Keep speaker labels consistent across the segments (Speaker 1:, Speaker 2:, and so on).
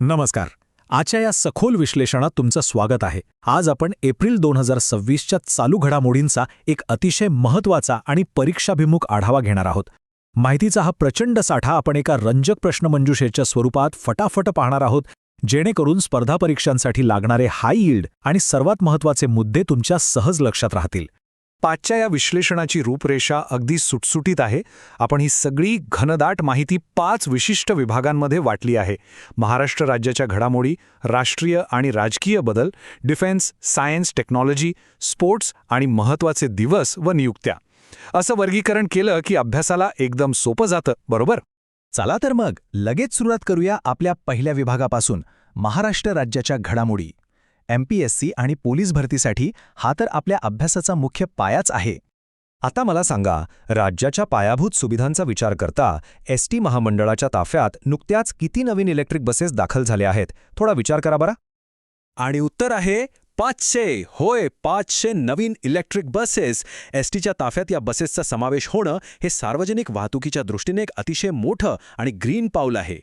Speaker 1: नमस्कार. आजच्या या सखोल विश्लेषणात तुमचं स्वागत आहे. आज आपण एप्रिल 2026च्या चालू घडामोडींचा एक अतिशय महत्त्वाचा आणि परीक्षाभिमुख आढावा घेणार आहोत. माहितीचा हा प्रचंड साठा आपण एका रंजक प्रश्नमंजुषेच्या स्वरूपात फटाफट पाहणार आहोत, जेणेकरून स्पर्धा परीक्षांसाठी लागणारे हाय यील्ड आणि सर्वात महत्त्वाचे मुद्दे तुमच्या सहज लक्षात राहतील. पाचच्या या विश्लेषणाची रूपरेषा अगदी सुटसुटीत आहे. आपण ही सगळी घनदाट माहिती 5 विशिष्ट विभागांमध्ये वाटली आहे. महाराष्ट्र राज्याच्या घडामोडी, राष्ट्रीय आणि राजकीय बदल, डिफेन्स, सायन्स, टेक्नॉलॉजी, स्पोर्ट्स आणि महत्त्वाचे दिवस व नियुक्त्या. असं वर्गीकरण केलं की अभ्यासाला एकदम सोपं जातं, बरोबर?
Speaker 2: चला तर मग लगेच सुरुवात करूया आपल्या पहिल्या विभागापासून, महाराष्ट्र राज्याच्या घडामोडी. MPSC आणि पोलीस भरतीसाठी हा तर आपल्या अभ्यासाचा मुख्य पायाच आहे.
Speaker 3: आता मला सांगा, राज्याच्या पायाभूत सुविधांचा विचार करता ST महामंडळाच्या ताफ्यात नुकत्याच किती नवीन इलेक्ट्रिक बसेस दाखल झाल्या आहेत? थोडा विचार करा बरा.
Speaker 4: आणि उत्तर आहे 500. होय, 500 नवीन इलेक्ट्रिक बसेस. STच्या ताफ्यात या बसेसचा समावेश होणं हे सार्वजनिक वाहतुकीच्या दृष्टीने एक अतिशय मोठं आणि ग्रीन पाऊल आहे.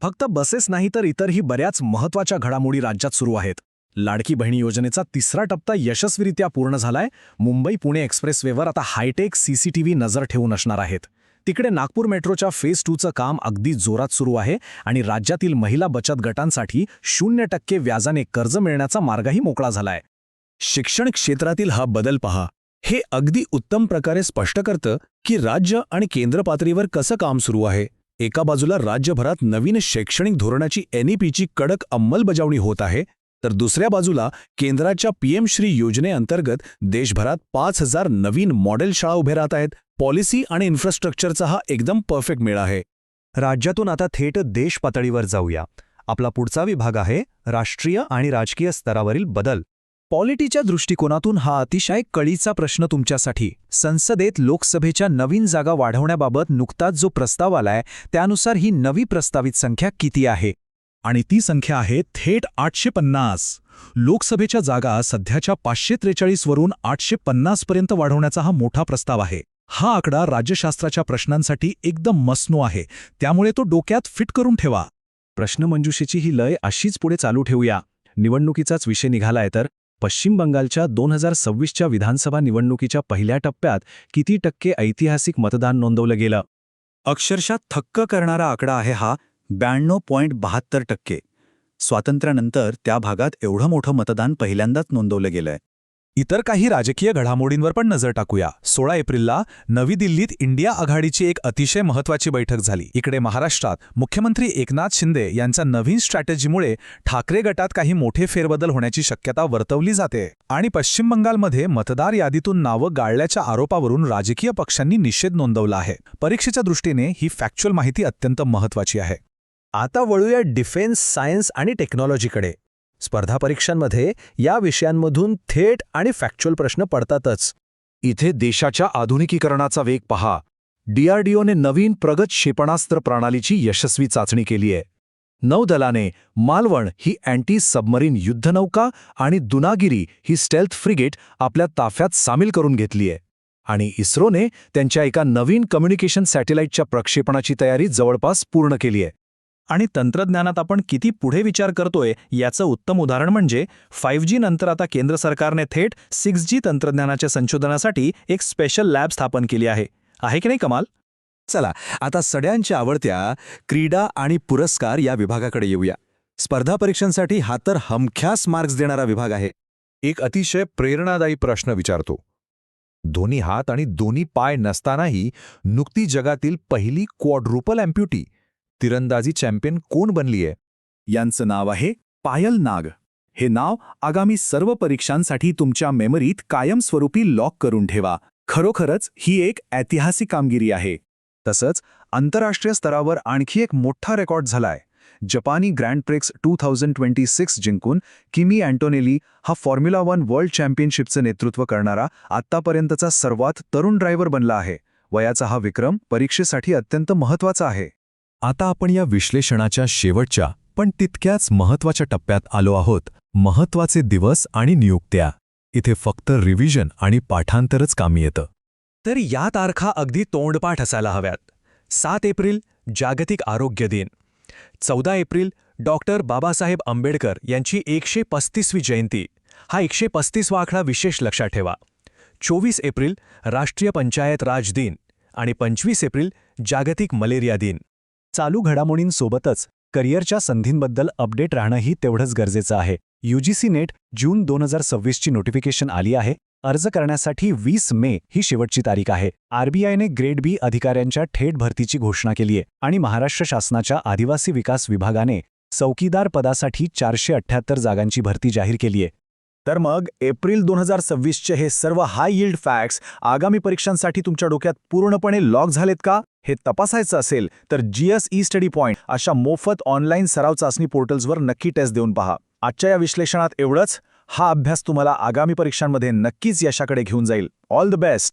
Speaker 1: फक्त बसेस नाही तर इतरही बऱ्याच महत्त्वाच्या घडामोडी राज्यात सुरू आहेत. लाडकी बहिणी योजनेचा 3रा टप्पा यशस्वीरित्या पूर्ण झालाय. मुंबई-पुणे एक्सप्रेसवेवर आता हायटेक CCTV नजर ठेवून असणार आहेत. तिकडे नागपूर मेट्रोच्या फेज 2चं काम अगदी जोरात सुरू आहे आणि राज्यातील महिला बचत गटांसाठी 0% व्याजाने कर्ज मिळण्याचा मार्गही मोकळा झालाय.
Speaker 2: शिक्षण क्षेत्रातील हा बदल पहा. हे अगदी उत्तम प्रकारे स्पष्ट करतं की राज्य आणि केंद्र पातळीवर कसं काम सुरू आहे. एका बाजूला राज्यभरात नवीन शैक्षणिक धोरणाची NEPची कडक अंमलबजावणी होत आहे, तर दुसऱ्या बाजूला केंद्राच्या PM श्री योजनेअंतर्गत देशभरात 5000 नवीन मॉडेल शाळा उभे राहत आहेत. पॉलिसी आणि इन्फ्रास्ट्रक्चरचा हा एकदम परफेक्ट मेळ आहे.
Speaker 3: राज्यातून आता थेट देश पातळीवर जाऊया. आपला पुढचा विभाग आहे राष्ट्रीय आणि राजकीय स्तरावरील बदल.
Speaker 2: पॉलिटीच्या दृष्टिकोनातून हा अतिशय कळीचा प्रश्न तुमच्यासाठी. संसदेत लोकसभेच्या नवीन जागा वाढवण्याबाबत नुकताच जो प्रस्ताव आलाय, त्यानुसार ही नवी प्रस्तावित संख्या किती आहे?
Speaker 1: आणि ती संख्या आहे थेट 850. लोकसभेच्या जागा सध्याच्या 543 वरून 850 पर्यंत वाढवण्याचा हा मोठा प्रस्ताव आहे. हा आकडा राज्यशास्त्राच्या प्रश्नांसाठी एकदम मसनो आहे, त्यामुळे तो डोक्यात फिट करून ठेवा.
Speaker 2: प्रश्नमंजुषेची ही लय अशीच पुढे चालू ठेवूया. निवडणुकीचाच विषय निघालाय तर पश्चिम बंगालच्या 2026च्या विधानसभा निवडणुकीच्या पहिल्या टप्प्यात किती टक्के ऐतिहासिक मतदान नोंदवलं गेलं?
Speaker 3: अक्षरशः थक्क करणारा आकडा आहे हा. 92.72%. स्वातंत्र्यानंतर त्या भागात एवढं मोठं मतदान पहिल्यांदाच नोंदवलं गेलंय.
Speaker 1: इतर काही राजकीय घडामोडींवर पण नजर टाकूया. 16 एप्रिलला नवी दिल्लीत इंडिया आघाडीची एक अतिशय महत्त्वाची बैठक झाली. इकडे महाराष्ट्रात मुख्यमंत्री एकनाथ शिंदे यांच्या नवीन स्ट्रॅटेजीमुळे ठाकरे गटात काही मोठे फेरबदल होण्याची शक्यता वर्तवली जाते. आणि पश्चिम बंगालमध्ये मतदार यादीतून नावं गाळल्याच्या आरोपावरून राजकीय पक्षांनी निषेध नोंदवला आहे. परीक्षेच्या दृष्टीने ही फॅक्च्युअल माहिती अत्यंत महत्त्वाची आहे.
Speaker 2: आता वळूया डिफेन्स, सायन्स आणि टेक्नॉलॉजीकडे. स्पर्धा परीक्षांमध्ये या विषयांमधून थेट आणि फॅक्च्युअल प्रश्न पडतातच.
Speaker 3: इथे देशाच्या आधुनिकीकरणाचा वेग पहा. DRDOने नवीन प्रगत क्षेपणास्त्र प्रणालीची यशस्वी चाचणी केली आहे. नौदलाने मालवण ही अँटी सबमरीन युद्धनौका आणि दुनागिरी ही स्टेल्थ फ्रिगेट आपल्या ताफ्यात सामील करून घेतली आहे. आणि इस्रोने त्यांच्या एका नवीन कम्युनिकेशन सॅटेलाइटच्या प्रक्षेपणाची तयारी जवळपास पूर्ण केली आहे.
Speaker 1: आणि तंत्रज्ञानात आपण किती पुढे विचार करतोय याचं उत्तम उदाहरण म्हणजे 5G नंतर आता केंद्र सरकारने थेट 6G तंत्रज्ञानाच्या संशोधनासाठी एक स्पेशल लॅब स्थापन केली आहे. आहे की नाही कमाल?
Speaker 2: चला आता सगळ्यांच्या आवडत्या क्रीडा आणि पुरस्कार या विभागाकडे येऊया. स्पर्धा परीक्षांसाठी हा तर हमख्यास मार्क्स देणारा विभाग आहे.
Speaker 5: एक अतिशय प्रेरणादायी प्रश्न विचारतो. दोन्ही हात आणि दोन्ही पाय नसतानाही नुकती जगातील पहिली क्वाड्रुपल अँप्युटी तिरंदाजी चॅम्पियन कोण बनलीये?
Speaker 2: यांचं नाव आहे पायल नाग. हे नाव आगामी सर्व परीक्षांसाठी तुमच्या मेमरीत कायमस्वरूपी लॉक करून ठेवा. खरोखरच ही एक ऐतिहासिक कामगिरी आहे. तसंच आंतरराष्ट्रीय स्तरावर आणखी एक मोठा रेकॉर्ड झालाय. जपानी ग्रँड प्रिक्स 2026 जिंकून किमी अँटोनेली हा फॉर्म्युला 1 वर्ल्ड चॅम्पियनशिपचं नेतृत्व करणारा आत्तापर्यंतचा सर्वात तरुण ड्रायव्हर बनला आहे. वयाचा हा विक्रम परीक्षेसाठी अत्यंत महत्त्वाचा आहे.
Speaker 6: आता आपण या विश्लेषणाच्या शेवटच्या पण तितक्याच महत्त्वाच्या टप्प्यात आलो आहोत. महत्त्वाचे दिवस आणि नियुक्त्या. इथे फक्त रिव्हिजन आणि पाठांतरच कामी येतं.
Speaker 4: तर या तारखा अगदी तोंडपाठ असायला हव्यात. 7 एप्रिल जागतिक आरोग्य दिन, 14 एप्रिल
Speaker 1: डॉक्टर बाबासाहेब आंबेडकर यांची 135वी जयंती. हा 135वा आकडा विशेष लक्षात ठेवा. 24 एप्रिल राष्ट्रीय पंचायत राज दिन आणि 25 एप्रिल जागतिक मलेरिया दिन. चालू घडामोडींसोबतच करिअरच्या संधींबद्दल अपडेट राहणंही तेवढंच गरजेचं आहे. UGC नेट जून 2026ची नोटिफिकेशन आली आहे. अर्ज करण्यासाठी 20 मे ही शेवटची तारीख आहे. RBIने ग्रेड बी अधिकाऱ्यांच्या थेट भरतीची घोषणा केली आहे आणि महाराष्ट्र शासनाच्या आदिवासी विकास विभागाने चौकीदार पदासाठी 478 जागांची भरती जाहीर केली आहे.
Speaker 2: तर मग एप्रिल 2026चे हे सर्व हाय यील्ड फॅक्ट्स आगामी परीक्षांसाठी तुमच्या डोक्यात पूर्णपणे लॉक झालेत का? हे तपासायचं असेल तर GS ई-स्टडी पॉइंट अशा मोफत ऑनलाईन सराव चाचणी पोर्टल्सवर नक्की टेस्ट देऊन पहा. आजच्या या विश्लेषणात एवढंच. हा अभ्यास तुम्हाला आगामी परीक्षांमध्ये नक्कीच यशाकडे घेऊन जाईल. All the best.